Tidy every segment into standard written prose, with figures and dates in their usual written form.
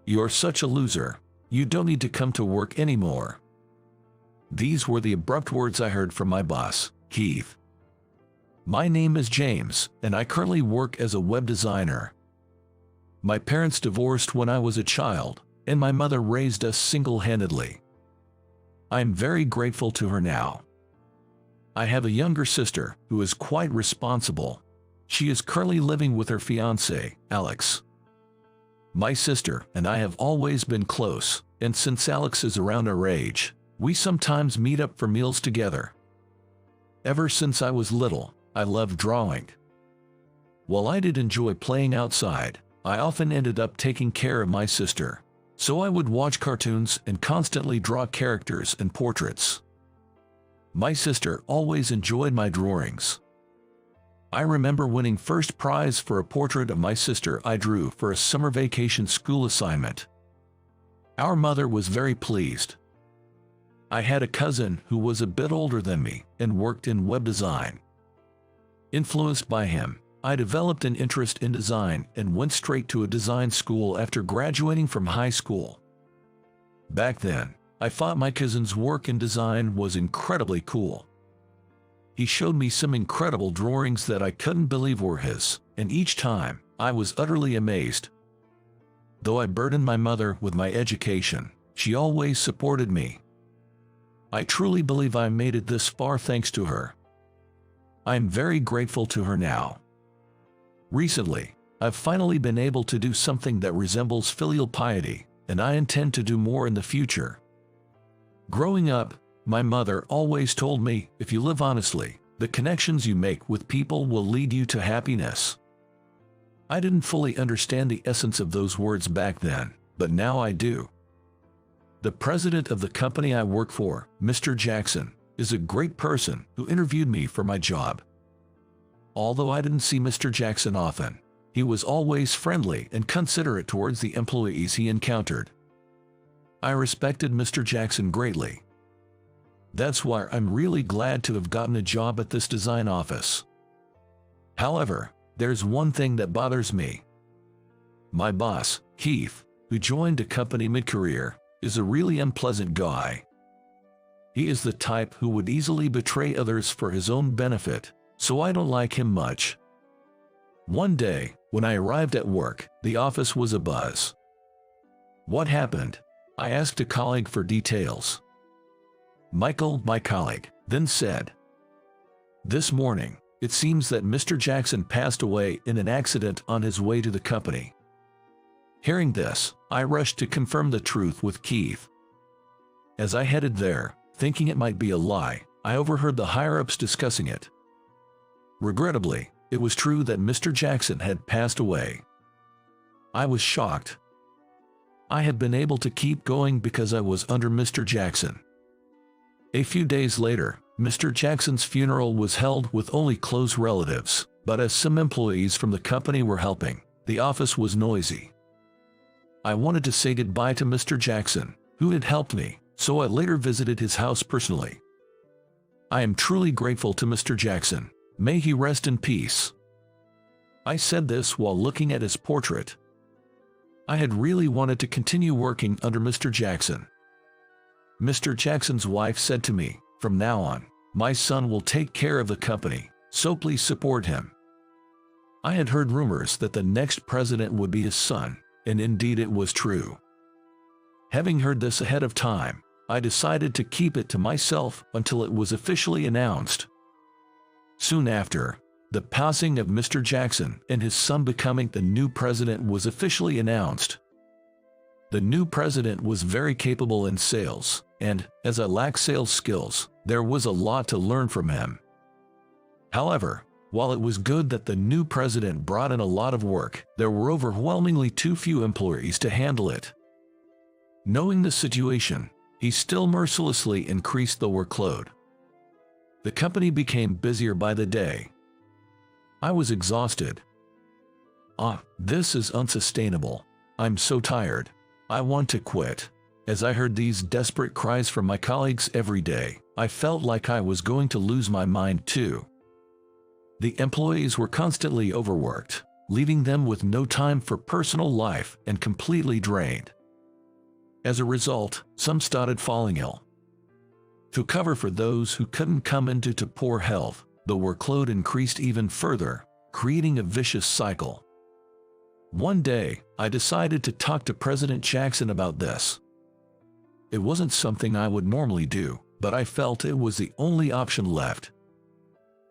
"You're such a loser. You don't need to come to work anymore." These were the abrupt words I heard from my boss, Keith. My name is James, and I currently work as a web designer. My parents divorced when I was a child, and my mother raised us single-handedly. I am very grateful to her now. I have a younger sister who is quite responsible. She is currently living with her fiancé, Alex. My sister and I have always been close, and since Alex is around our age, we sometimes meet up for meals together. Ever since I was little, I loved drawing. While I did enjoy playing outside, I often ended up taking care of my sister, so I would watch cartoons and constantly draw characters and portraits. My sister always enjoyed my drawings. I remember winning first prize for a portrait of my sister I drew for a summer vacation school assignment. Our mother was very pleased. I had a cousin who was a bit older than me and worked in web design. Influenced by him, I developed an interest in design and went straight to a design school after graduating from high school. Back then, I thought my cousin's work in design was incredibly cool. He showed me some incredible drawings that I couldn't believe were his, and each time, I was utterly amazed. Though I burdened my mother with my education, she always supported me. I truly believe I made it this far thanks to her. I am very grateful to her now. Recently, I've finally been able to do something that resembles filial piety, and I intend to do more in the future. Growing up, my mother always told me, if you live honestly, the connections you make with people will lead you to happiness. I didn't fully understand the essence of those words back then, but now I do. The president of the company I work for, Mr. Jackson, is a great person who interviewed me for my job. Although I didn't see Mr. Jackson often, he was always friendly and considerate towards the employees he encountered. I respected Mr. Jackson greatly. That's why I'm really glad to have gotten a job at this design office. However, there's one thing that bothers me. My boss, Keith, who joined the company mid-career, is a really unpleasant guy. He is the type who would easily betray others for his own benefit, so I don't like him much. One day, when I arrived at work, the office was abuzz. What happened? I asked a colleague for details. Michael, my colleague, then said, "This morning, it seems that Mr. Jackson passed away in an accident on his way to the company." Hearing this, I rushed to confirm the truth with Keith. As I headed there, thinking it might be a lie, I overheard the higher-ups discussing it. Regrettably, it was true that Mr. Jackson had passed away. I was shocked. I had been able to keep going because I was under Mr. Jackson. A few days later, Mr. Jackson's funeral was held with only close relatives, but as some employees from the company were helping, the office was noisy. I wanted to say goodbye to Mr. Jackson, who had helped me, so I later visited his house personally. I am truly grateful to Mr. Jackson. May he rest in peace. I said this while looking at his portrait. I had really wanted to continue working under Mr. Jackson. Mr. Jackson's wife said to me, "From now on, my son will take care of the company, so please support him." I had heard rumors that the next president would be his son, and indeed it was true. Having heard this ahead of time, I decided to keep it to myself until it was officially announced. Soon after, the passing of Mr. Jackson and his son becoming the new president was officially announced. The new president was very capable in sales, and, as I lack sales skills, there was a lot to learn from him. However, while it was good that the new president brought in a lot of work, there were overwhelmingly too few employees to handle it. Knowing the situation, he still mercilessly increased the workload. The company became busier by the day. I was exhausted. This is unsustainable. I'm so tired. I want to quit. As I heard these desperate cries from my colleagues every day, I felt like I was going to lose my mind too. The employees were constantly overworked, leaving them with no time for personal life and completely drained. As a result, some started falling ill. To cover for those who couldn't come into poor health, the workload increased even further, creating a vicious cycle. One day, I decided to talk to President Jackson about this. It wasn't something I would normally do, but I felt it was the only option left.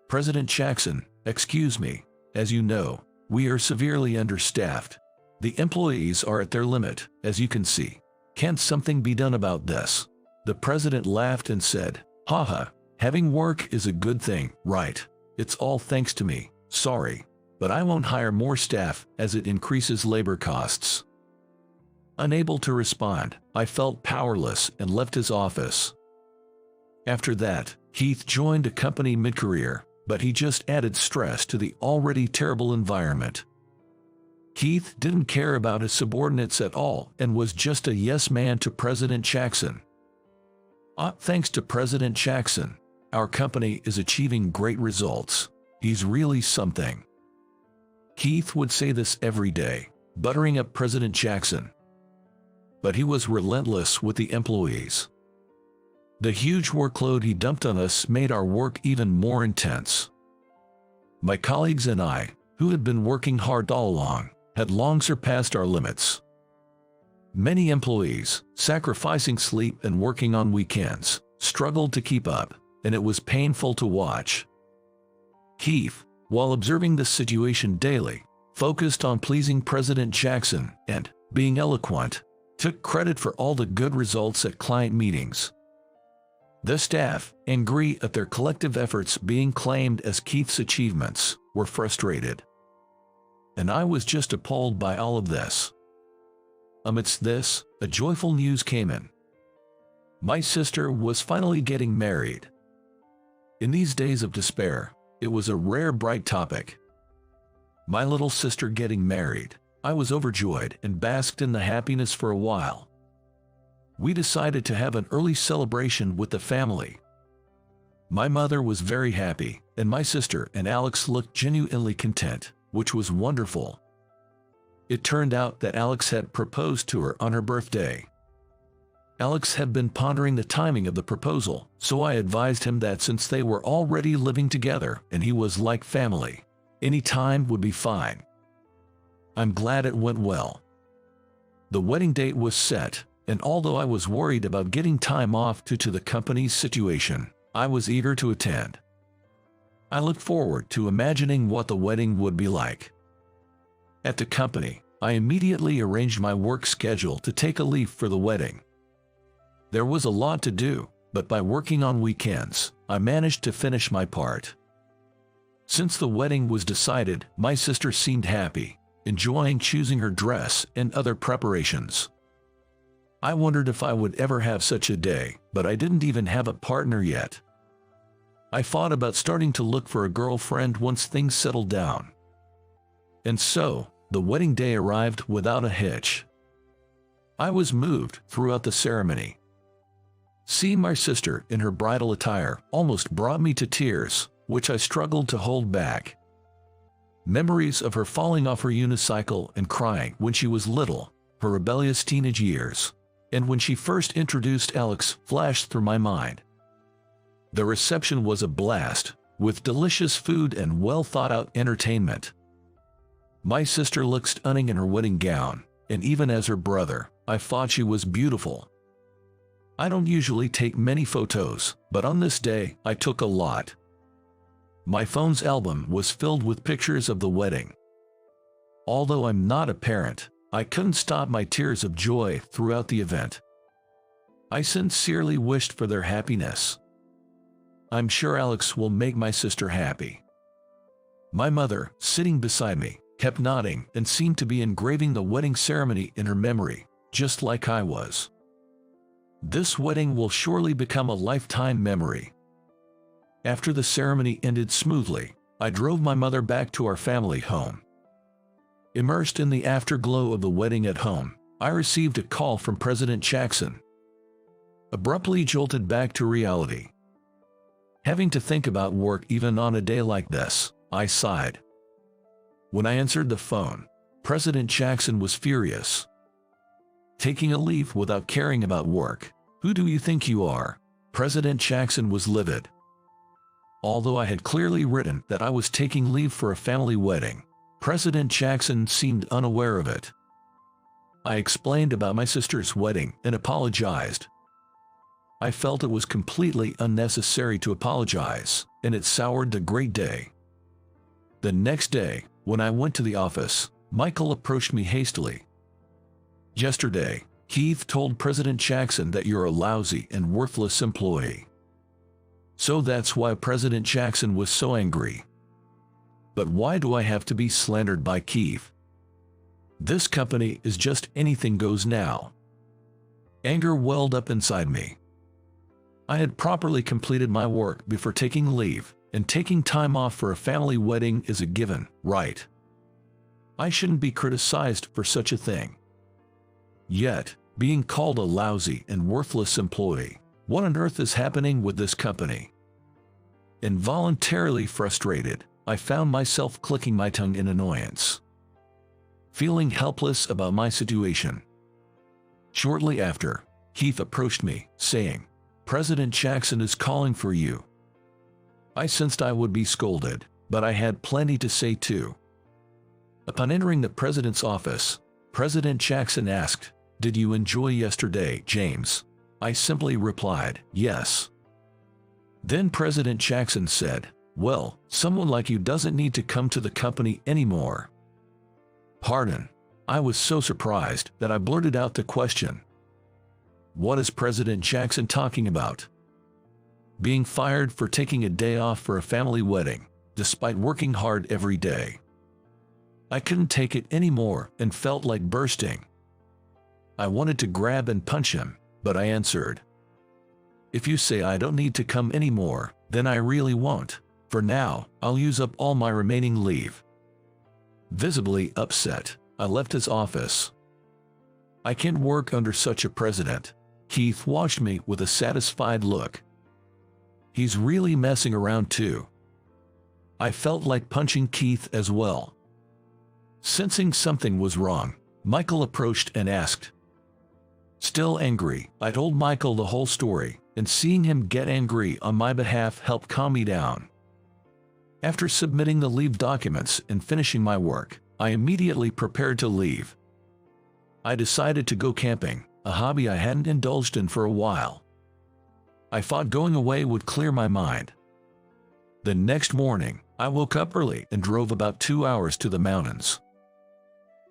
President Jackson, excuse me, as you know, we are severely understaffed. The employees are at their limit, as you can see. Can't something be done about this? The president laughed and said, haha, having work is a good thing, right? It's all thanks to me, sorry, but I won't hire more staff as it increases labor costs. Unable to respond, I felt powerless and left his office. After that, Keith joined a company mid-career, but he just added stress to the already terrible environment. Keith didn't care about his subordinates at all and was just a yes man to President Jackson. Thanks to President Jackson, our company is achieving great results. He's really something. Keith would say this every day, buttering up President Jackson. But he was relentless with the employees. The huge workload he dumped on us made our work even more intense. My colleagues and I, who had been working hard all along, had long surpassed our limits. Many employees, sacrificing sleep and working on weekends, struggled to keep up, and it was painful to watch. Keith, while observing this situation daily, focused on pleasing President Jackson and, being eloquent, took credit for all the good results at client meetings. The staff, angry at their collective efforts being claimed as Keith's achievements, were frustrated. And I was just appalled by all of this. Amidst this, a joyful news came in. My sister was finally getting married. In these days of despair, it was a rare bright topic. My little sister getting married, I was overjoyed and basked in the happiness for a while. We decided to have an early celebration with the family. My mother was very happy, and my sister and Alex looked genuinely content, which was wonderful. It turned out that Alex had proposed to her on her birthday. Alex had been pondering the timing of the proposal, so I advised him that since they were already living together and he was like family, any time would be fine. I'm glad it went well. The wedding date was set, and although I was worried about getting time off due to the company's situation, I was eager to attend. I looked forward to imagining what the wedding would be like. At the company, I immediately arranged my work schedule to take a leave for the wedding. There was a lot to do, but by working on weekends, I managed to finish my part. Since the wedding was decided, my sister seemed happy, enjoying choosing her dress and other preparations. I wondered if I would ever have such a day, but I didn't even have a partner yet. I thought about starting to look for a girlfriend once things settled down. And so, the wedding day arrived without a hitch. I was moved throughout the ceremony. Seeing my sister in her bridal attire almost brought me to tears, which I struggled to hold back. Memories of her falling off her unicycle and crying when she was little, her rebellious teenage years, and when she first introduced Alex flashed through my mind. The reception was a blast, with delicious food and well-thought-out entertainment. My sister looked stunning in her wedding gown, and even as her brother, I thought she was beautiful. I don't usually take many photos, but on this day, I took a lot. My phone's album was filled with pictures of the wedding. Although I'm not a parent, I couldn't stop my tears of joy throughout the event. I sincerely wished for their happiness. I'm sure Alex will make my sister happy. My mother, sitting beside me, kept nodding and seemed to be engraving the wedding ceremony in her memory, just like I was. This wedding will surely become a lifetime memory. After the ceremony ended smoothly, I drove my mother back to our family home. Immersed in the afterglow of the wedding at home, I received a call from President Jackson. Abruptly jolted back to reality. Having to think about work even on a day like this, I sighed. When I answered the phone, President Jackson was furious. Taking a leave without caring about work. Who do you think you are? President Jackson was livid. Although I had clearly written that I was taking leave for a family wedding, President Jackson seemed unaware of it. I explained about my sister's wedding and apologized. I felt it was completely unnecessary to apologize, and it soured the great day. The next day, when I went to the office, Michael approached me hastily. Yesterday, Keith told President Jackson that you're a lousy and worthless employee. So that's why President Jackson was so angry. But why do I have to be slandered by Keith? This company is just anything goes now. Anger welled up inside me. I had properly completed my work before taking leave, and taking time off for a family wedding is a given, right? I shouldn't be criticized for such a thing. Yet, being called a lousy and worthless employee, what on earth is happening with this company? Involuntarily frustrated, I found myself clicking my tongue in annoyance, feeling helpless about my situation. Shortly after, Keith approached me, saying, "President Jackson is calling for you." I sensed I would be scolded, but I had plenty to say too. Upon entering the president's office, President Jackson asked, "Did you enjoy yesterday, James?" I simply replied, "Yes." Then President Jackson said, "Well, someone like you doesn't need to come to the company anymore." Pardon. I was so surprised that I blurted out the question. What is President Jackson talking about? Being fired for taking a day off for a family wedding, despite working hard every day. I couldn't take it anymore and felt like bursting. I wanted to grab and punch him, but I answered, "If you say I don't need to come anymore, then I really won't. For now, I'll use up all my remaining leave." Visibly upset, I left his office. I can't work under such a president. Keith watched me with a satisfied look. He's really messing around too. I felt like punching Keith as well. Sensing something was wrong, Michael approached and asked. Still angry, I told Michael the whole story, and seeing him get angry on my behalf helped calm me down. After submitting the leave documents and finishing my work, I immediately prepared to leave. I decided to go camping, a hobby I hadn't indulged in for a while. I thought going away would clear my mind. The next morning, I woke up early and drove about 2 hours to the mountains.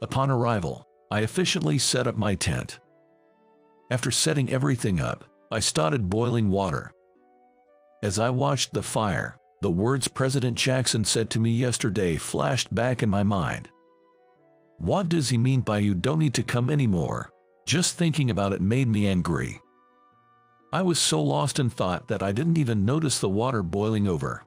Upon arrival, I efficiently set up my tent. After setting everything up, I started boiling water. As I watched the fire, the words President Jackson said to me yesterday flashed back in my mind. What does he mean by "you don't need to come anymore"? Just thinking about it made me angry. I was so lost in thought that I didn't even notice the water boiling over.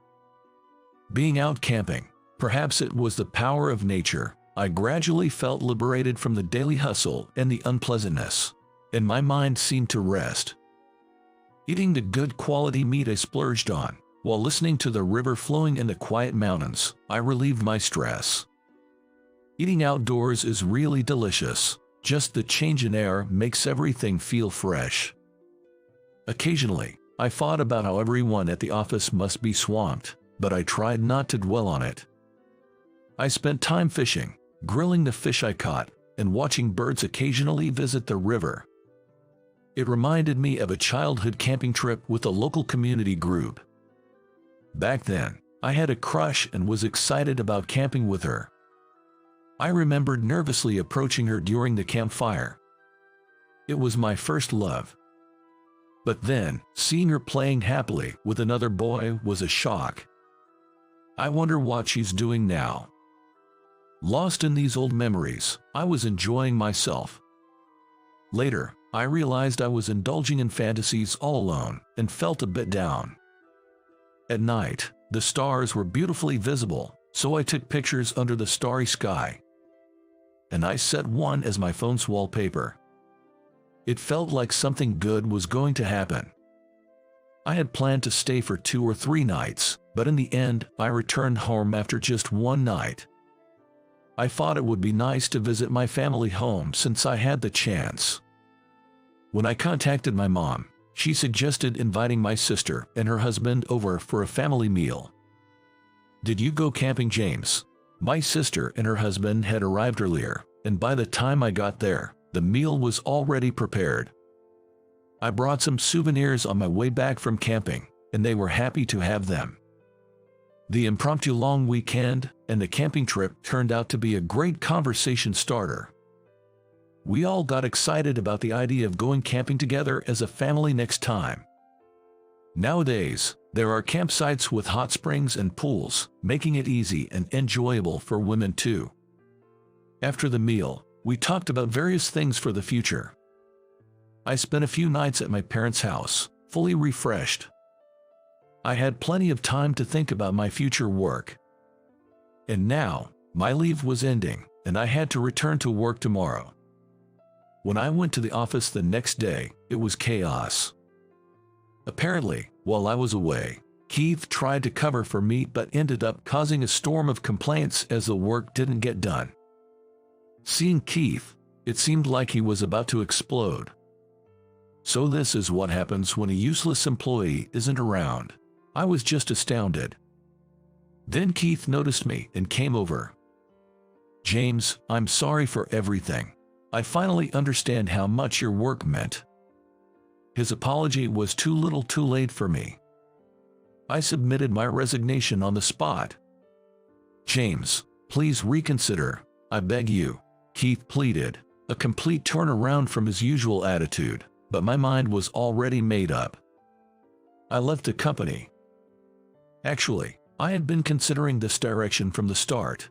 Being out camping, perhaps it was the power of nature, I gradually felt liberated from the daily hustle and the unpleasantness, and my mind seemed to rest. Eating the good quality meat I splurged on, while listening to the river flowing in the quiet mountains, I relieved my stress. Eating outdoors is really delicious. Just the change in air makes everything feel fresh. Occasionally, I thought about how everyone at the office must be swamped, but I tried not to dwell on it. I spent time fishing, grilling the fish I caught, and watching birds occasionally visit the river. It reminded me of a childhood camping trip with a local community group. Back then, I had a crush and was excited about camping with her. I remembered nervously approaching her during the campfire. It was my first love. But then, seeing her playing happily with another boy was a shock. I wonder what she's doing now. Lost in these old memories, I was enjoying myself. Later, I realized I was indulging in fantasies all alone and felt a bit down. At night, the stars were beautifully visible, so I took pictures under the starry sky. And I set one as my phone's wallpaper. It felt like something good was going to happen. I had planned to stay for 2 or 3 nights, but in the end, I returned home after just 1 night. I thought it would be nice to visit my family home since I had the chance. When I contacted my mom, she suggested inviting my sister and her husband over for a family meal. "Did you go camping, James?" My sister and her husband had arrived earlier, and by the time I got there, the meal was already prepared. I brought some souvenirs on my way back from camping, and they were happy to have them. The impromptu long weekend and the camping trip turned out to be a great conversation starter. We all got excited about the idea of going camping together as a family next time. Nowadays, there are campsites with hot springs and pools, making it easy and enjoyable for women too. After the meal, we talked about various things for the future. I spent a few nights at my parents' house, fully refreshed. I had plenty of time to think about my future work. And now, my leave was ending, and I had to return to work tomorrow. When I went to the office the next day, it was chaos. Apparently, while I was away, Keith tried to cover for me but ended up causing a storm of complaints as the work didn't get done. Seeing Keith, it seemed like he was about to explode. So this is what happens when a useless employee isn't around. I was just astounded. Then Keith noticed me and came over. "James, I'm sorry for everything. I finally understand how much your work meant." His apology was too little too late for me. I submitted my resignation on the spot. "James, please reconsider, I beg you," Keith pleaded, a complete turnaround from his usual attitude, but my mind was already made up. I left the company. Actually, I had been considering this direction from the start.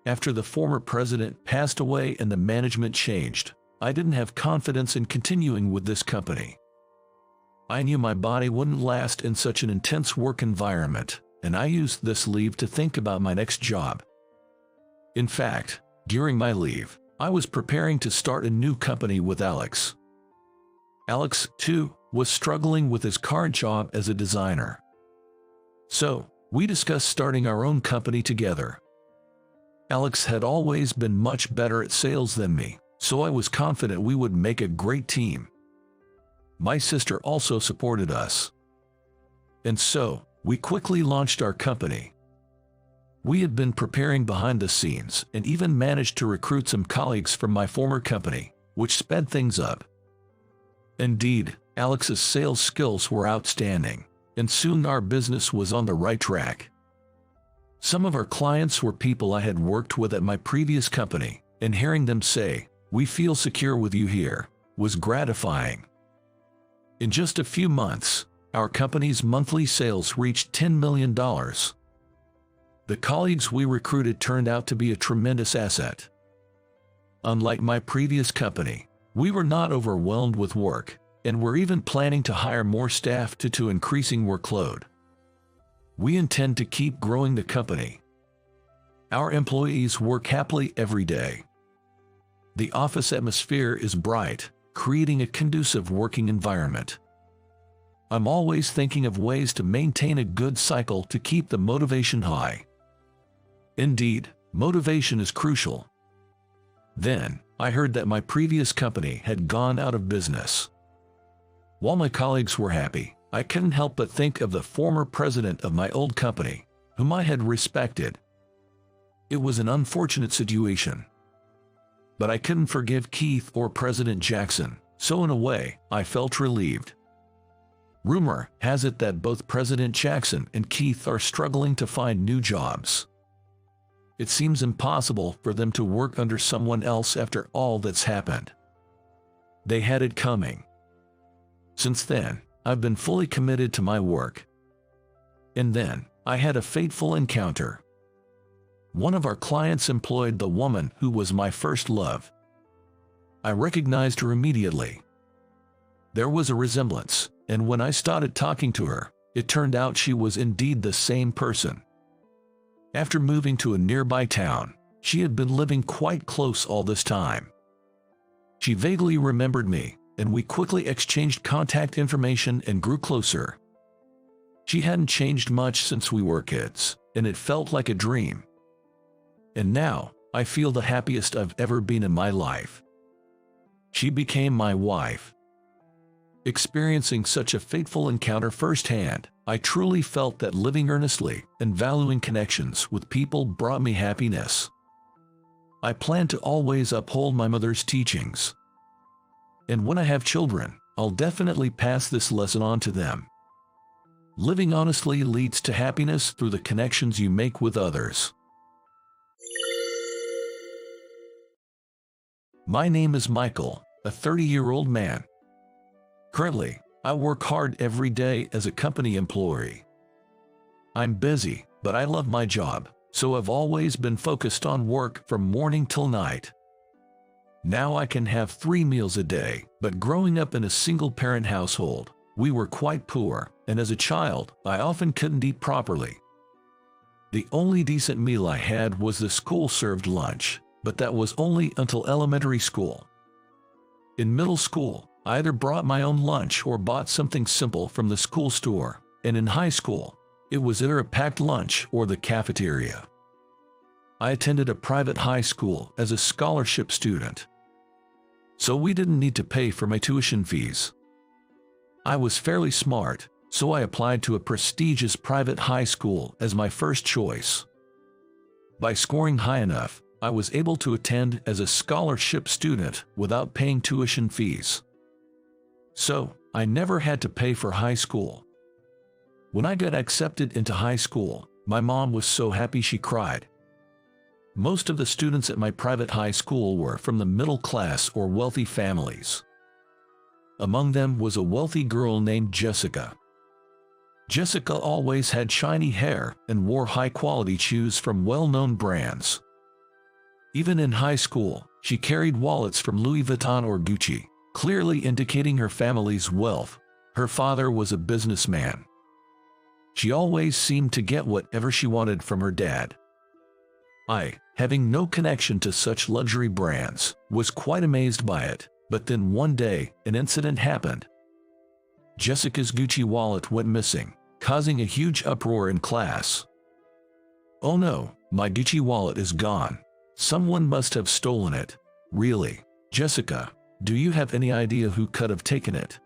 After the former president passed away and the management changed, I didn't have confidence in continuing with this company. I knew my body wouldn't last in such an intense work environment, and I used this leave to think about my next job. In fact, during my leave, I was preparing to start a new company with Alex. Alex, too, was struggling with his current job as a designer. So, we discussed starting our own company together. Alex had always been much better at sales than me, so I was confident we would make a great team. My sister also supported us. And so, we quickly launched our company. We had been preparing behind the scenes and even managed to recruit some colleagues from my former company, which sped things up. Indeed, Alex's sales skills were outstanding, and soon our business was on the right track. Some of our clients were people I had worked with at my previous company, and hearing them say, "We feel secure with you here," was gratifying. In just a few months, our company's monthly sales reached $10 million. The colleagues we recruited turned out to be a tremendous asset. Unlike my previous company, we were not overwhelmed with work, and we're even planning to hire more staff due to increasing workload. We intend to keep growing the company. Our employees work happily every day. The office atmosphere is bright, creating a conducive working environment. I'm always thinking of ways to maintain a good cycle to keep the motivation high. Indeed, motivation is crucial. Then, I heard that my previous company had gone out of business. While my colleagues were happy, I couldn't help but think of the former president of my old company, whom I had respected. It was an unfortunate situation. But I couldn't forgive Keith or President Jackson, so in a way, I felt relieved. Rumor has it that both President Jackson and Keith are struggling to find new jobs. It seems impossible for them to work under someone else after all that's happened. They had it coming. Since then, I've been fully committed to my work. And then, I had a fateful encounter. One of our clients employed the woman who was my first love. I recognized her immediately. There was a resemblance, and when I started talking to her, it turned out she was indeed the same person. After moving to a nearby town, she had been living quite close all this time. She vaguely remembered me, and we quickly exchanged contact information and grew closer. She hadn't changed much since we were kids, and it felt like a dream. And now, I feel the happiest I've ever been in my life. She became my wife. Experiencing such a fateful encounter firsthand, I truly felt that living earnestly and valuing connections with people brought me happiness. I plan to always uphold my mother's teachings. And when I have children, I'll definitely pass this lesson on to them. Living honestly leads to happiness through the connections you make with others. My name is Michael, a 30-year-old man. Currently, I work hard every day as a company employee. I'm busy, but I love my job, so I've always been focused on work from morning till night. Now I can have 3 meals a day, but growing up in a single-parent household, we were quite poor, and as a child, I often couldn't eat properly. The only decent meal I had was the school-served lunch, but that was only until elementary school. In middle school, I either brought my own lunch or bought something simple from the school store, and in high school, it was either a packed lunch or the cafeteria. I attended a private high school as a scholarship student, so we didn't need to pay for my tuition fees. I was fairly smart, so I applied to a prestigious private high school as my first choice. By scoring high enough, I was able to attend as a scholarship student without paying tuition fees. So, I never had to pay for high school. When I got accepted into high school, my mom was so happy she cried. Most of the students at my private high school were from the middle class or wealthy families. Among them was a wealthy girl named Jessica. Jessica always had shiny hair and wore high-quality shoes from well-known brands. Even in high school, she carried wallets from Louis Vuitton or Gucci, clearly indicating her family's wealth. Her father was a businessman. She always seemed to get whatever she wanted from her dad. I, having no connection to such luxury brands, was quite amazed by it, but then one day, an incident happened. Jessica's Gucci wallet went missing, causing a huge uproar in class. "Oh no, my Gucci wallet is gone. Someone must have stolen it." "Really? Jessica, do you have any idea who could have taken it?"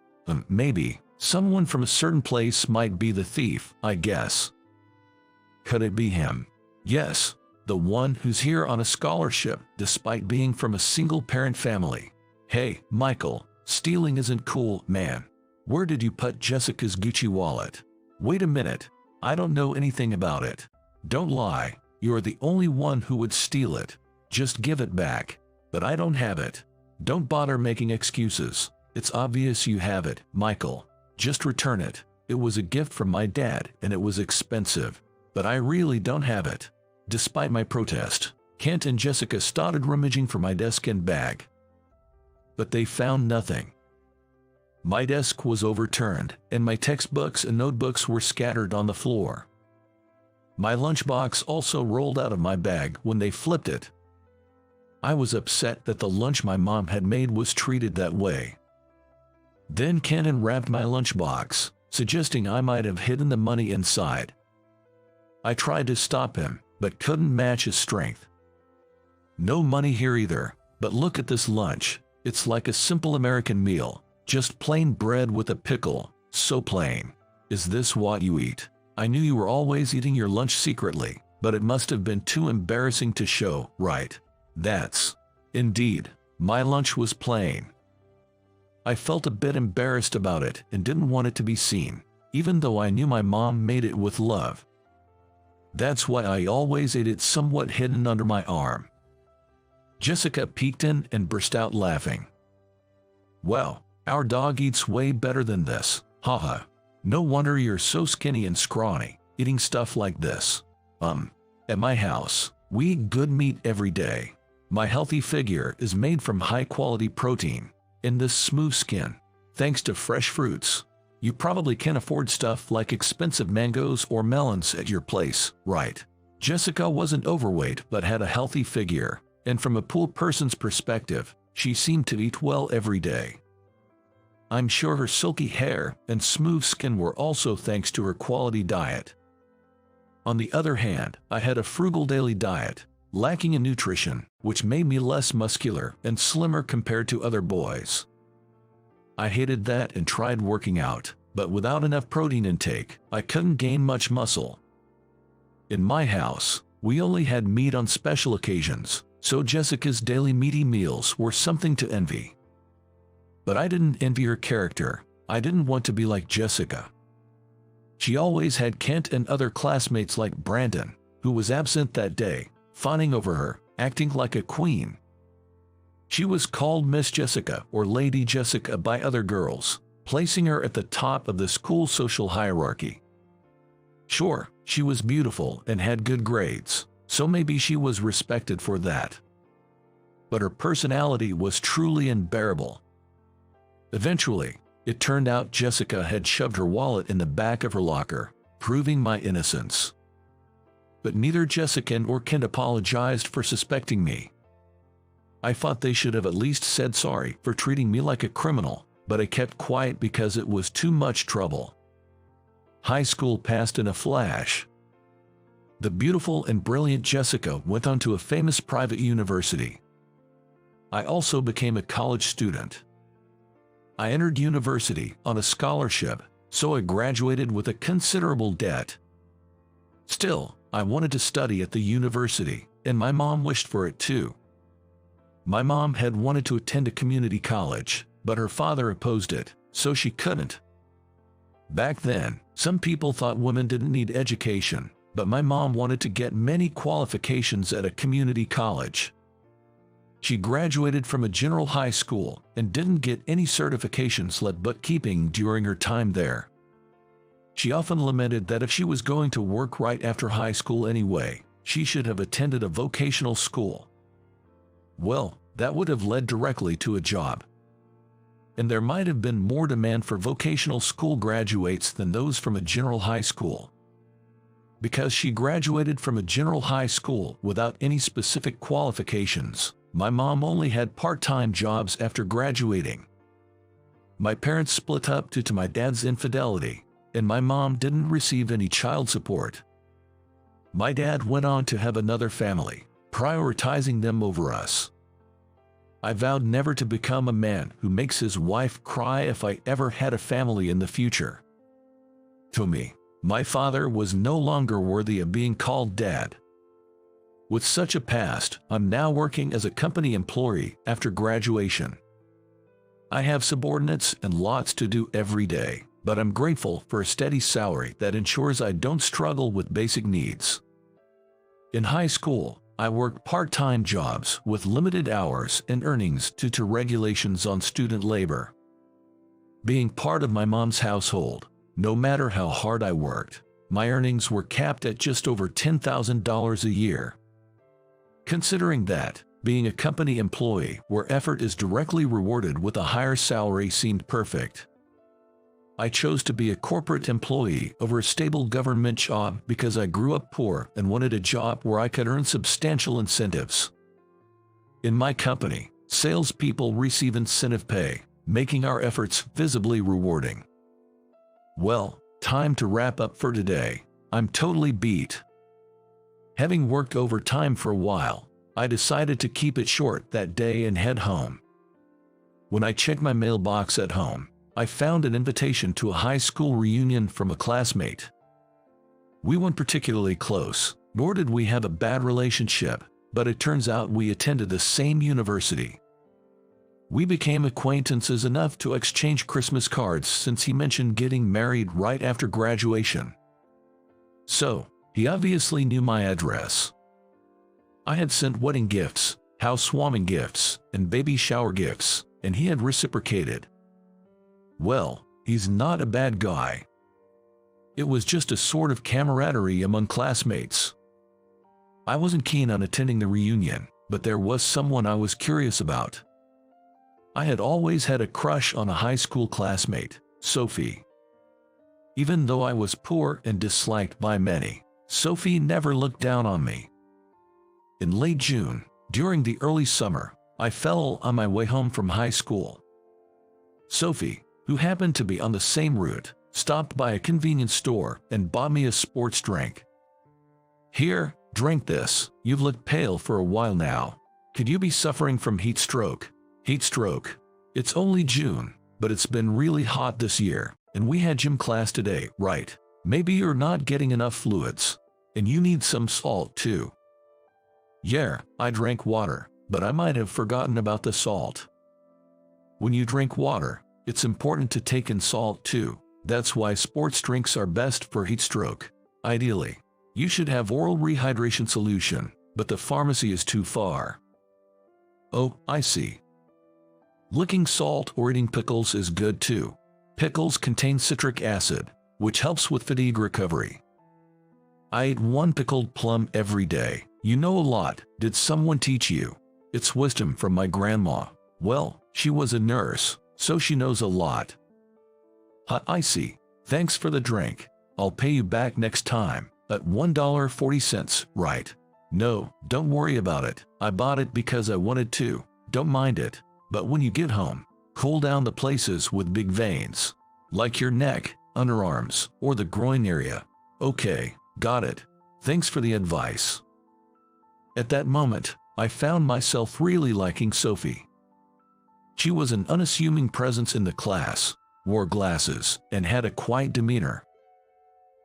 Maybe. Someone from a certain place might be the thief, I guess." "Could it be him?" "Yes, the one who's here on a scholarship despite being from a single-parent family." "Hey, Michael, stealing isn't cool, man. Where did you put Jessica's Gucci wallet?" "Wait a minute, I don't know anything about it." "Don't lie, you're the only one who would steal it. Just give it back." "But I don't have it." "Don't bother making excuses. It's obvious you have it, Michael. Just return it. It was a gift from my dad and it was expensive. But I really don't have it." Despite my protest, Kent and Jessica started rummaging for my desk and bag. But they found nothing. My desk was overturned, and my textbooks and notebooks were scattered on the floor. My lunchbox also rolled out of my bag when they flipped it. I was upset that the lunch my mom had made was treated that way. Then Kent unwrapped my lunchbox, suggesting I might have hidden the money inside. I tried to stop him, but couldn't match his strength. "No money here either, but look at this lunch. It's like a simple American meal, just plain bread with a pickle, so plain. Is this what you eat?" "I knew you were always eating your lunch secretly, but it must have been too embarrassing to show, right?" "That's indeed. My lunch was plain." I felt a bit embarrassed about it and didn't want it to be seen, even though I knew my mom made it with love. That's why I always ate it somewhat hidden under my arm. Jessica peeked in and burst out laughing. "Well, our dog eats way better than this, haha. No wonder you're so skinny and scrawny, eating stuff like this." At my house, we eat good meat every day. My healthy figure is made from high-quality protein, and this smooth skin, thanks to fresh fruits. You probably can't afford stuff like expensive mangoes or melons at your place, right? Jessica wasn't overweight but had a healthy figure, and from a poor person's perspective, she seemed to eat well every day. I'm sure her silky hair and smooth skin were also thanks to her quality diet. On the other hand, I had a frugal daily diet, lacking in nutrition, which made me less muscular and slimmer compared to other boys. I hated that and tried working out, but without enough protein intake, I couldn't gain much muscle. In my house, we only had meat on special occasions, so Jessica's daily meaty meals were something to envy. But I didn't envy her character. I didn't want to be like Jessica. She always had Kent and other classmates like Brandon, who was absent that day, fawning over her, acting like a queen. She was called Miss Jessica or Lady Jessica by other girls, placing her at the top of the school social hierarchy. Sure, she was beautiful and had good grades, so maybe she was respected for that. But her personality was truly unbearable. Eventually, it turned out Jessica had shoved her wallet in the back of her locker, proving my innocence. But neither Jessica nor Kent apologized for suspecting me. I thought they should have at least said sorry for treating me like a criminal, but I kept quiet because it was too much trouble. High school passed in a flash. The beautiful and brilliant Jessica went on to a famous private university. I also became a college student. I entered university on a scholarship, so I graduated with a considerable debt. Still, I wanted to study at the university, and my mom wished for it too. My mom had wanted to attend a community college, but her father opposed it, so she couldn't. Back then, some people thought women didn't need education, but my mom wanted to get many qualifications at a community college. She graduated from a general high school and didn't get any certifications like bookkeeping during her time there. She often lamented that if she was going to work right after high school anyway, she should have attended a vocational school. Well, that would have led directly to a job. And there might have been more demand for vocational school graduates than those from a general high school. Because she graduated from a general high school without any specific qualifications, my mom only had part-time jobs after graduating. My parents split up due to my dad's infidelity, and my mom didn't receive any child support. My dad went on to have another family, prioritizing them over us. I vowed never to become a man who makes his wife cry if I ever had a family in the future. To me, my father was no longer worthy of being called dad. With such a past, I'm now working as a company employee after graduation. I have subordinates and lots to do every day, but I'm grateful for a steady salary that ensures I don't struggle with basic needs. In high school, I worked part-time jobs with limited hours and earnings due to regulations on student labor. Being part of my mom's household, no matter how hard I worked, my earnings were capped at just over $10,000 a year. Considering that, being a company employee where effort is directly rewarded with a higher salary seemed perfect. I chose to be a corporate employee over a stable government job because I grew up poor and wanted a job where I could earn substantial incentives. In my company, salespeople receive incentive pay, making our efforts visibly rewarding. Well, time to wrap up for today. I'm totally beat. Having worked overtime for a while, I decided to keep it short that day and head home. When I checked my mailbox at home, I found an invitation to a high school reunion from a classmate. We weren't particularly close, nor did we have a bad relationship, but it turns out we attended the same university. We became acquaintances enough to exchange Christmas cards since he mentioned getting married right after graduation. So, he obviously knew my address. I had sent wedding gifts, housewarming gifts, and baby shower gifts, and he had reciprocated. Well, he's not a bad guy. It was just a sort of camaraderie among classmates. I wasn't keen on attending the reunion, but there was someone I was curious about. I had always had a crush on a high school classmate, Sophie. Even though I was poor and disliked by many, Sophie never looked down on me. In late June, during the early summer, I fell on my way home from high school. Sophie, who happened to be on the same route, stopped by a convenience store and bought me a sports drink. "Here, Drink this. You've looked pale for a while now. Could you be suffering from heat stroke? Heat stroke. It's only June, but it's been really hot this year, and we had gym class today, right? Maybe you're not getting enough fluids, and you need some salt too. Yeah, I drank water, but I might have forgotten about the salt. When you drink water, it's important to take in salt too. That's why sports drinks are best for heat stroke. Ideally, you should have oral rehydration solution, but the pharmacy is too far. Oh, I see. Licking salt or eating pickles is good too. Pickles contain citric acid, which helps with fatigue recovery. I eat one pickled plum every day. You know a lot. Did someone teach you? It's wisdom from my grandma. Well, she was a nurse, so she knows a lot. I see. Thanks for the drink. I'll pay you back next time, at $1.40, right? No, don't worry about it. I bought it because I wanted to. Don't mind it. But when you get home, cool down the places with big veins, like your neck, underarms, or the groin area. Okay, got it. Thanks for the advice. At that moment, I found myself really liking Sophie. She was an unassuming presence in the class, wore glasses, and had a quiet demeanor.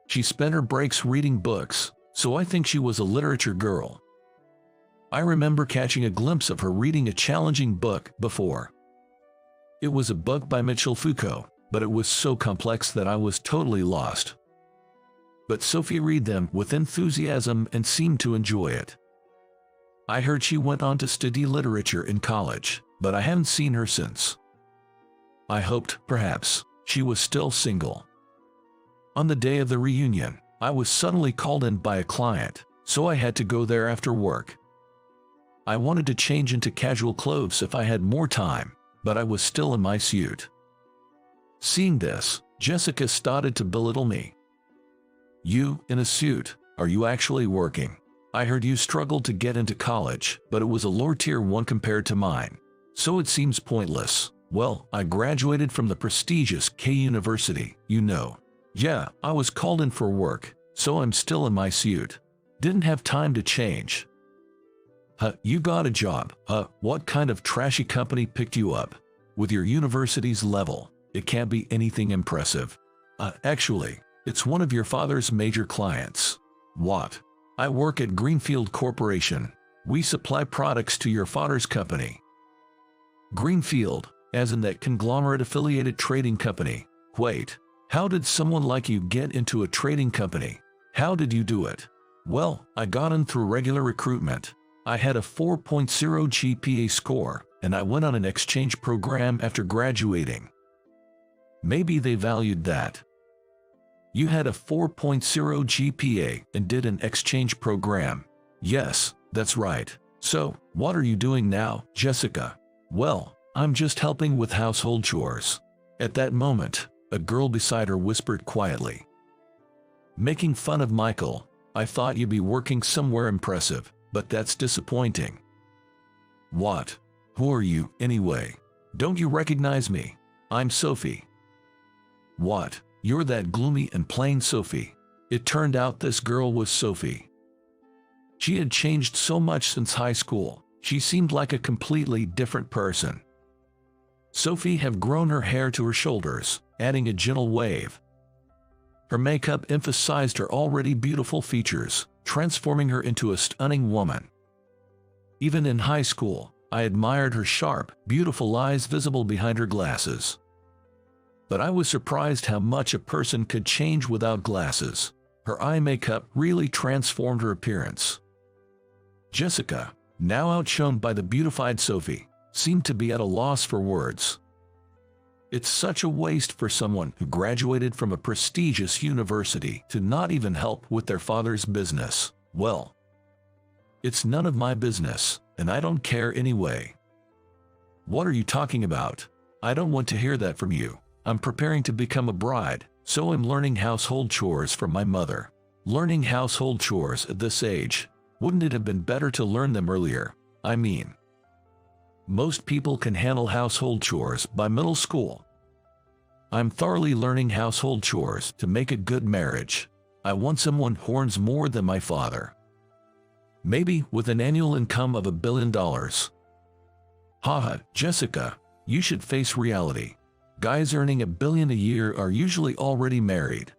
She spent her breaks reading books, so I think she was a literature girl. I remember catching a glimpse of her reading a challenging book before. It was a book by Michel Foucault, but it was so complex that I was totally lost. But Sophie read them with enthusiasm and seemed to enjoy it. I heard she went on to study literature in college, but I haven't seen her since. I hoped, perhaps, she was still single. On the day of the reunion, I was suddenly called in by a client, so I had to go there after work. I wanted to change into casual clothes if I had more time, but I was still in my suit. Seeing this, Jessica started to belittle me. You, in a suit, are you actually working? I heard you struggled to get into college, but it was a lower tier one compared to mine. So it seems pointless. Well, I graduated from the prestigious K University, you know. Yeah, I was called in for work, so I'm still in my suit. Didn't have time to change. You got a job. What kind of trashy company picked you up? With your university's level, it can't be anything impressive. Actually, it's one of your father's major clients. What? I work at Greenfield Corporation. We supply products to your father's company. Greenfield, as in that conglomerate-affiliated trading company. Wait, how did someone like you get into a trading company? How did you do it? Well, I got in through regular recruitment. I had a 4.0 GPA score, and I went on an exchange program after graduating. Maybe they valued that. You had a 4.0 GPA and did an exchange program. Yes, that's right. So, what are you doing now, Jessica? Well, I'm just helping with household chores. At that moment, a girl beside her whispered quietly. Making fun of Michael, I thought you'd be working somewhere impressive, but that's disappointing. What? Who are you, anyway? Don't you recognize me? I'm Sophie. What? You're that gloomy and plain Sophie. It turned out this girl was Sophie. She had changed so much since high school. She seemed like a completely different person. Sophie had grown her hair to her shoulders, adding a gentle wave. Her makeup emphasized her already beautiful features, transforming her into a stunning woman. Even in high school, I admired her sharp, beautiful eyes visible behind her glasses. But I was surprised how much a person could change without glasses. Her eye makeup really transformed her appearance. Jessica, now outshone by the beautified Sophie, seemed to be at a loss for words. It's such a waste for someone who graduated from a prestigious university to not even help with their father's business. Well, it's none of my business, and I don't care anyway. What are you talking about? I don't want to hear that from you. I'm preparing to become a bride, so I'm learning household chores from my mother. Learning household chores at this age, wouldn't it have been better to learn them earlier? I mean, most people can handle household chores by middle school. I'm thoroughly learning household chores to make a good marriage. I want someone who earns more than my father. Maybe with an annual income of $1 billion. Haha, Jessica, you should face reality. Guys earning $1 billion a year are usually already married.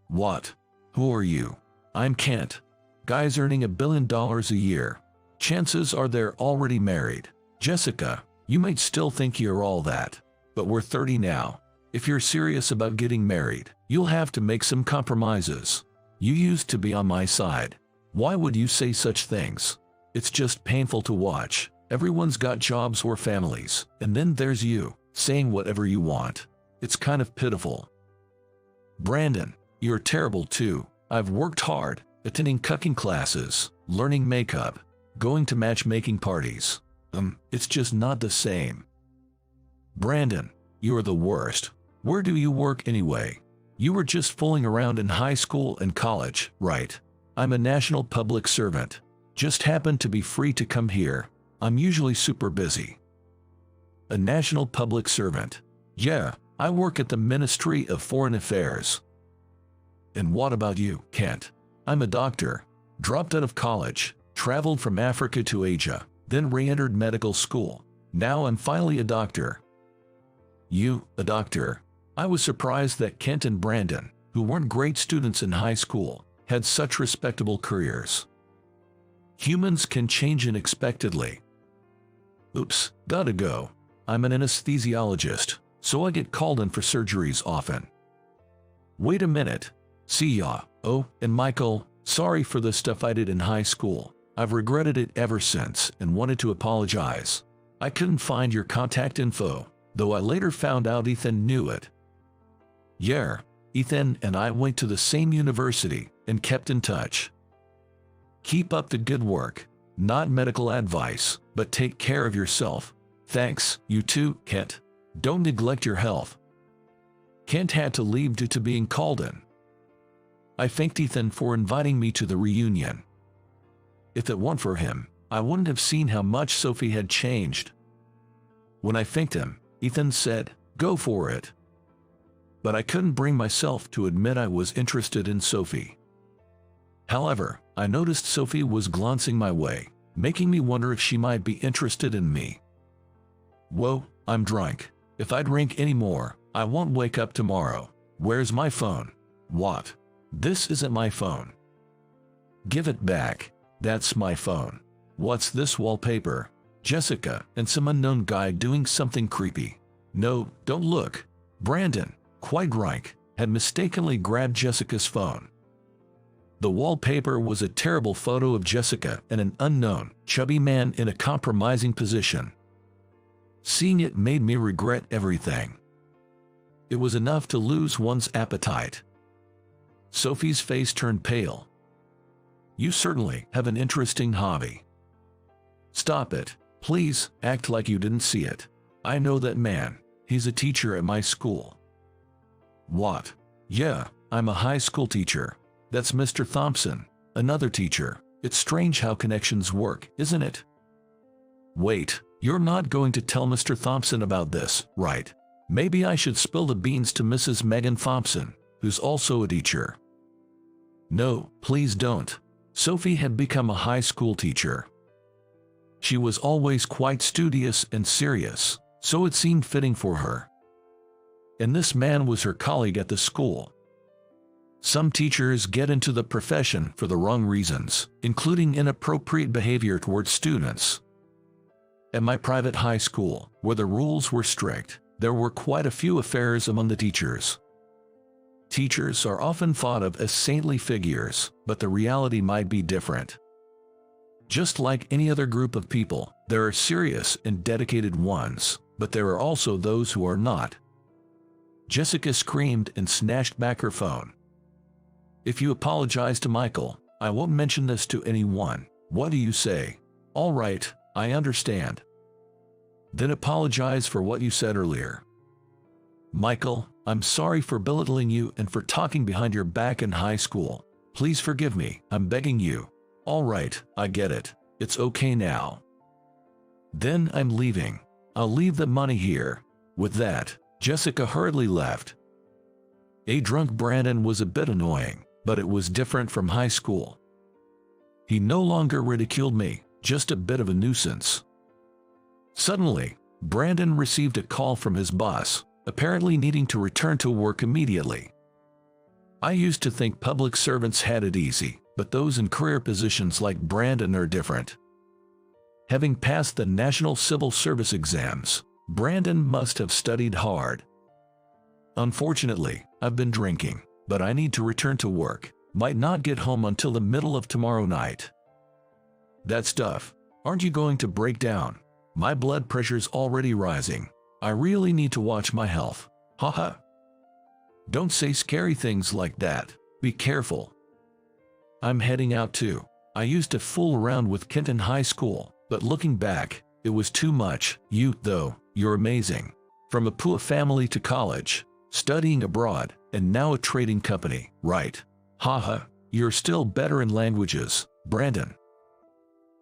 What? Who are you? I'm Kent. Guys earning $1 billion a year. Chances are they're already married. Jessica, you might still think you're all that, but we're 30 now. If you're serious about getting married, you'll have to make some compromises. You used to be on my side. Why would you say such things? It's just painful to watch. Everyone's got jobs or families, and then there's you, saying whatever you want. It's kind of pitiful. Brandon, you're terrible too. I've worked hard, attending cooking classes, learning makeup, going to matchmaking parties. It's just not the same. Brandon, you're the worst. Where do you work anyway? You were just fooling around in high school and college, right? I'm a national public servant. Just happened to be free to come here. I'm usually super busy. A national public servant? Yeah, I work at the Ministry of Foreign Affairs. And what about you, Kent? I'm a doctor. Dropped out of college, traveled from Africa to Asia, then re-entered medical school. Now I'm finally a doctor. You, a doctor? I was surprised that Kent and Brandon, who weren't great students in high school, had such respectable careers. Humans can change unexpectedly. Oops, gotta go. I'm an anesthesiologist, so I get called in for surgeries often. Wait a minute. See ya. Oh, and Michael, sorry for the stuff I did in high school. I've regretted it ever since and wanted to apologize. I couldn't find your contact info, though I later found out Ethan knew it. Yeah, Ethan and I went to the same university and kept in touch. Keep up the good work. Not medical advice, but take care of yourself. Thanks, you too, Kent. Don't neglect your health. Kent had to leave due to being called in. I thanked Ethan for inviting me to the reunion. If it weren't for him, I wouldn't have seen how much Sophie had changed. When I thanked him, Ethan said, "Go for it." But I couldn't bring myself to admit I was interested in Sophie. However, I noticed Sophie was glancing my way, making me wonder if she might be interested in me. Whoa, I'm drunk. If I drink anymore, I won't wake up tomorrow. Where's my phone? What? This isn't my phone. Give it back. That's my phone. What's this wallpaper? Jessica and some unknown guy doing something creepy. No, don't look. Brandon, quite drunk, had mistakenly grabbed Jessica's phone. The wallpaper was a terrible photo of Jessica and an unknown, chubby man in a compromising position. Seeing it made me regret everything. It was enough to lose one's appetite. Sophie's face turned pale. You certainly have an interesting hobby. Stop it. Please, act like you didn't see it. I know that man. He's a teacher at my school. What? Yeah, I'm a high school teacher. That's Mr. Thompson, another teacher. It's strange how connections work, isn't it? Wait, you're not going to tell Mr. Thompson about this, right? Maybe I should spill the beans to Mrs. Megan Thompson, who's also a teacher. No, please don't. Sophie had become a high school teacher. She was always quite studious and serious, so it seemed fitting for her. And this man was her colleague at the school. Some teachers get into the profession for the wrong reasons, including inappropriate behavior towards students. At my private high school, where the rules were strict, there were quite a few affairs among the teachers. Teachers are often thought of as saintly figures, but the reality might be different. Just like any other group of people, there are serious and dedicated ones, but there are also those who are not. Jessica screamed and snatched back her phone. If you apologize to Michael, I won't mention this to anyone. What do you say? All right, I understand. Then apologize for what you said earlier. Michael, I'm sorry for belittling you and for talking behind your back in high school. Please forgive me, I'm begging you. All right, I get it. It's okay now. Then I'm leaving. I'll leave the money here. With that, Jessica hurriedly left. A drunk Brandon was a bit annoying, but it was different from high school. He no longer ridiculed me, just a bit of a nuisance. Suddenly, Brandon received a call from his boss, apparently needing to return to work immediately. I used to think public servants had it easy, but those in career positions like Brandon are different. Having passed the National Civil Service exams, Brandon must have studied hard. Unfortunately, I've been drinking, but I need to return to work. Might not get home until the middle of tomorrow night. That's tough. Aren't you going to break down? My blood pressure's already rising. I really need to watch my health. Haha. Don't say scary things like that. Be careful. I'm heading out too. I used to fool around with Kent in high school, but looking back, it was too much. You, though, you're amazing. From a poor family to college, studying abroad, and now a trading company, right? Haha, you're still better in languages, Brandon.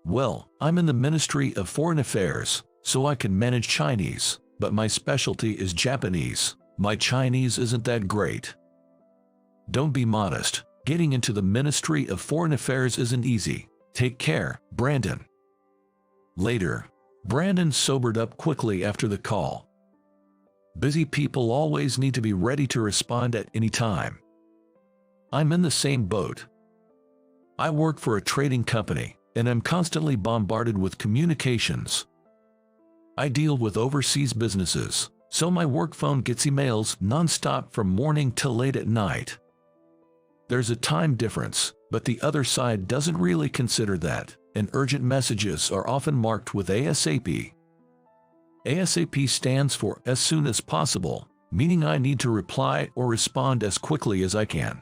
Well, I'm in the Ministry of Foreign Affairs, so I can manage Chinese, but my specialty is Japanese. My Chinese isn't that great. Don't be modest. Getting into the Ministry of Foreign Affairs isn't easy. Take care, Brandon. Later, Brandon sobered up quickly after the call. Busy people always need to be ready to respond at any time. I'm in the same boat. I work for a trading company, and I'm constantly bombarded with communications. I deal with overseas businesses, so my work phone gets emails non-stop from morning till late at night. There's a time difference, but the other side doesn't really consider that, and urgent messages are often marked with ASAP. ASAP stands for as soon as possible, meaning I need to reply or respond as quickly as I can.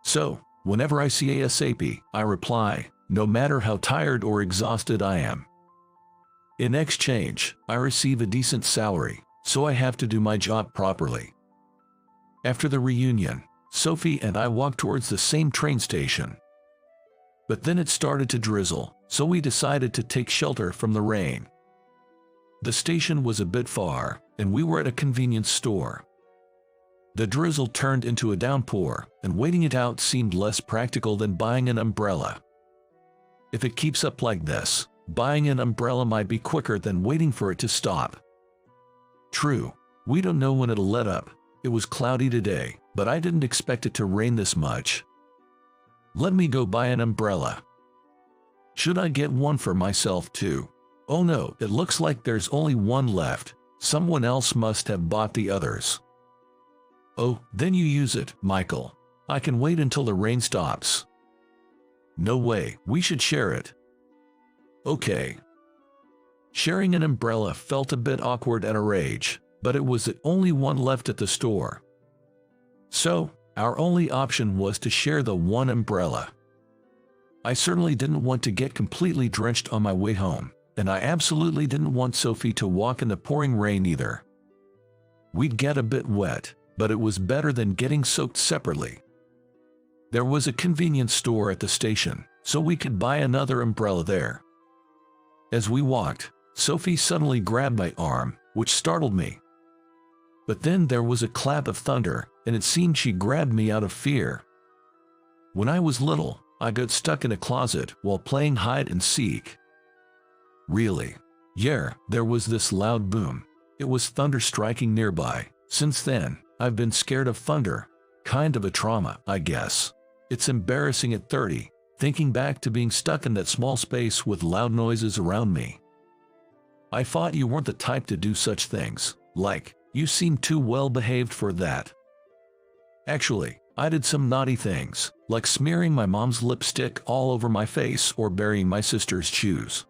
So, whenever I see ASAP, I reply, no matter how tired or exhausted I am. In exchange, I receive a decent salary, so I have to do my job properly. After the reunion, Sophie and I walked towards the same train station. But then it started to drizzle, so we decided to take shelter from the rain. The station was a bit far, and we were at a convenience store. The drizzle turned into a downpour, and waiting it out seemed less practical than buying an umbrella. If it keeps up like this, buying an umbrella might be quicker than waiting for it to stop. True, we don't know when it'll let up. It was cloudy today, but I didn't expect it to rain this much. Let me go buy an umbrella. Should I get one for myself too? Oh no, it looks like there's only one left. Someone else must have bought the others. Oh, then you use it, Michael. I can wait until the rain stops. No way, we should share it. Okay. Sharing an umbrella felt a bit awkward at our age, but it was the only one left at the store. So, our only option was to share the one umbrella. I certainly didn't want to get completely drenched on my way home, and I absolutely didn't want Sophie to walk in the pouring rain either. We'd get a bit wet, but it was better than getting soaked separately. There was a convenience store at the station, so we could buy another umbrella there. As we walked, Sophie suddenly grabbed my arm, which startled me. But then there was a clap of thunder, and it seemed she grabbed me out of fear. When I was little, I got stuck in a closet while playing hide and seek. Really? Yeah, there was this loud boom. It was thunder striking nearby. Since then, I've been scared of thunder. Kind of a trauma, I guess. It's embarrassing at 30, thinking back to being stuck in that small space with loud noises around me. I thought you weren't the type to do such things. Like, you seem too well behaved for that. Actually, I did some naughty things, like smearing my mom's lipstick all over my face or burying my sister's shoes.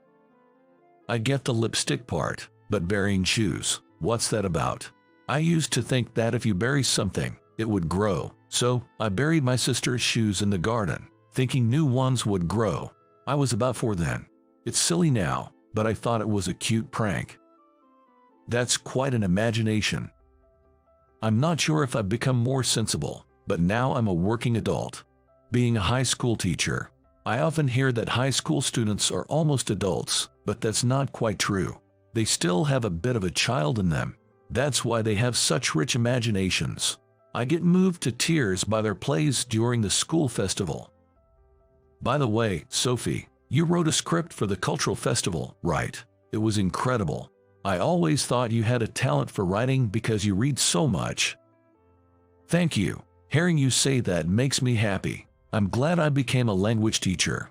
I get the lipstick part, but burying shoes, what's that about? I used to think that if you bury something, it would grow, so I buried my sister's shoes in the garden, thinking new ones would grow. I was about 4 then. It's silly now, but I thought it was a cute prank. That's quite an imagination. I'm not sure if I've become more sensible, but now I'm a working adult. Being a high school teacher, I often hear that high school students are almost adults, but that's not quite true. They still have a bit of a child in them. That's why they have such rich imaginations. I get moved to tears by their plays during the school festival. By the way, Sophie, you wrote a script for the cultural festival, right? It was incredible. I always thought you had a talent for writing because you read so much. Thank you. Hearing you say that makes me happy. I'm glad I became a language teacher.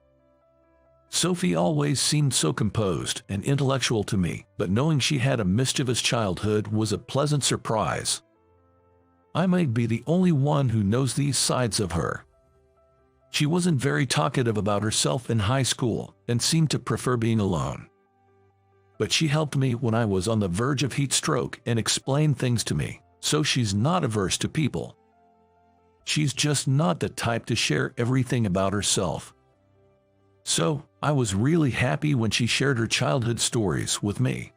Sophie always seemed so composed and intellectual to me, but knowing she had a mischievous childhood was a pleasant surprise. I might be the only one who knows these sides of her. She wasn't very talkative about herself in high school and seemed to prefer being alone. But she helped me when I was on the verge of heat stroke and explained things to me, so she's not averse to people. She's just not the type to share everything about herself. So, I was really happy when she shared her childhood stories with me.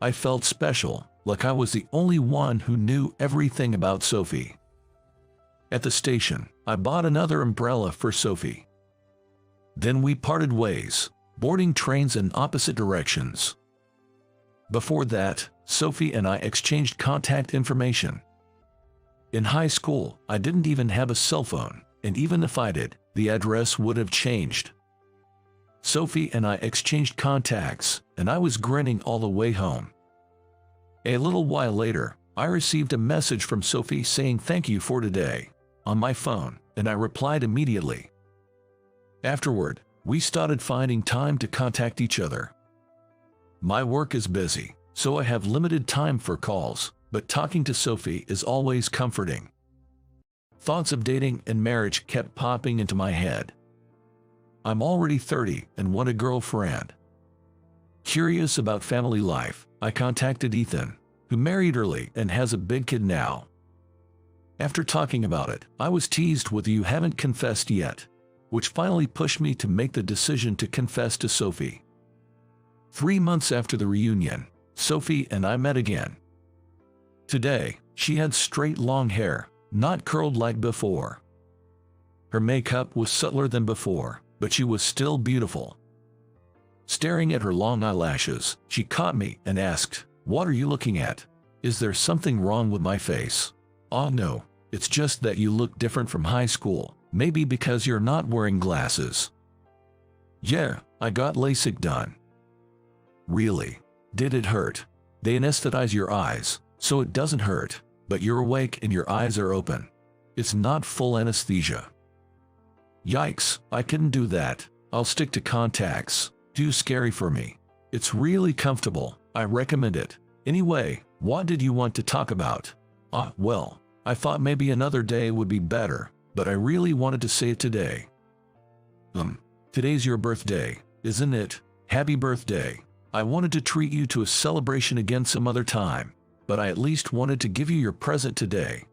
I felt special, like I was the only one who knew everything about Sophie. At the station, I bought another umbrella for Sophie. Then we parted ways, boarding trains in opposite directions. Before that, Sophie and I exchanged contact information. In high school, I didn't even have a cell phone, and even if I did, the address would have changed. Sophie and I exchanged contacts, and I was grinning all the way home. A little while later, I received a message from Sophie saying thank you for today on my phone, and I replied immediately. Afterward, we started finding time to contact each other. My work is busy, so I have limited time for calls, but talking to Sophie is always comforting. Thoughts of dating and marriage kept popping into my head. I'm already 30 and want a girlfriend. Curious about family life, I contacted Ethan, who married early and has a big kid now. After talking about it, I was teased with "you haven't confessed yet," which finally pushed me to make the decision to confess to Sophie. 3 months after the reunion, Sophie and I met again. Today, she had straight long hair, not curled like before. Her makeup was subtler than before, but she was still beautiful. Staring at her long eyelashes, she caught me and asked, "What are you looking at? Is there something wrong with my face?" "Oh no, it's just that you look different from high school, maybe because you're not wearing glasses." "Yeah, I got LASIK done." "Really? Did it hurt?" "They anesthetize your eyes, so it doesn't hurt, but you're awake and your eyes are open. It's not full anesthesia." "Yikes, I couldn't do that. I'll stick to contacts. Too scary for me." "It's really comfortable. I recommend it. Anyway, what did you want to talk about?" Well, I thought maybe another day would be better, but I really wanted to say it today." Today's your birthday, isn't it? Happy birthday. I wanted to treat you to a celebration again some other time, but I at least wanted to give you your present today."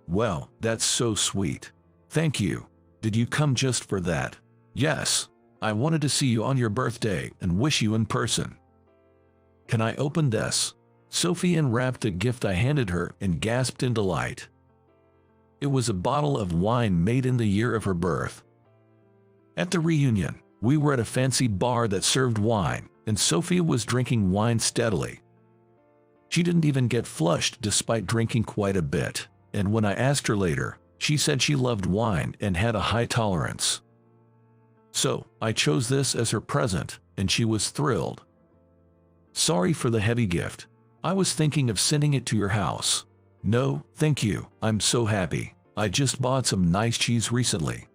"Well, that's so sweet. Thank you. Did you come just for that?" "Yes. I wanted to see you on your birthday and wish you in person." "Can I open this?" Sophie unwrapped the gift I handed her and gasped in delight. It was a bottle of wine made in the year of her birth. At the reunion, we were at a fancy bar that served wine, and Sophie was drinking wine steadily. She didn't even get flushed despite drinking quite a bit, and when I asked her later, she said she loved wine and had a high tolerance. So, I chose this as her present, and she was thrilled. "Sorry for the heavy gift. I was thinking of sending it to your house." "No, thank you. I'm so happy. I just bought some nice cheese recently."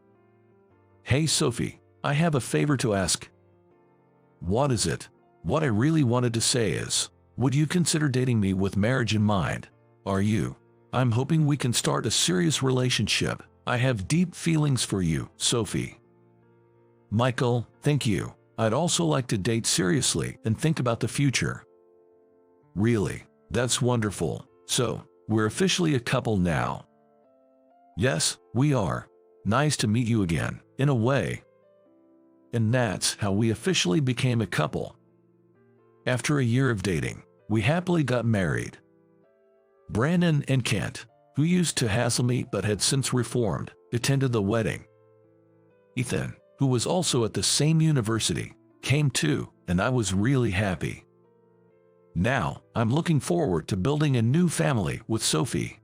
"Hey Sophie, I have a favor to ask." "What is it?" "What I really wanted to say is, would you consider dating me with marriage in mind? Are you? I'm hoping we can start a serious relationship. I have deep feelings for you, Sophie." "Michael, thank you. I'd also like to date seriously and think about the future." "Really? That's wonderful. So, we're officially a couple now." "Yes, we are. Nice to meet you again, in a way." And that's how we officially became a couple. After a year of dating, we happily got married. Brandon and Kent, who used to hassle me but had since reformed, attended the wedding. Ethan, who was also at the same university, came too, and I was really happy. Now, I'm looking forward to building a new family with Sophie.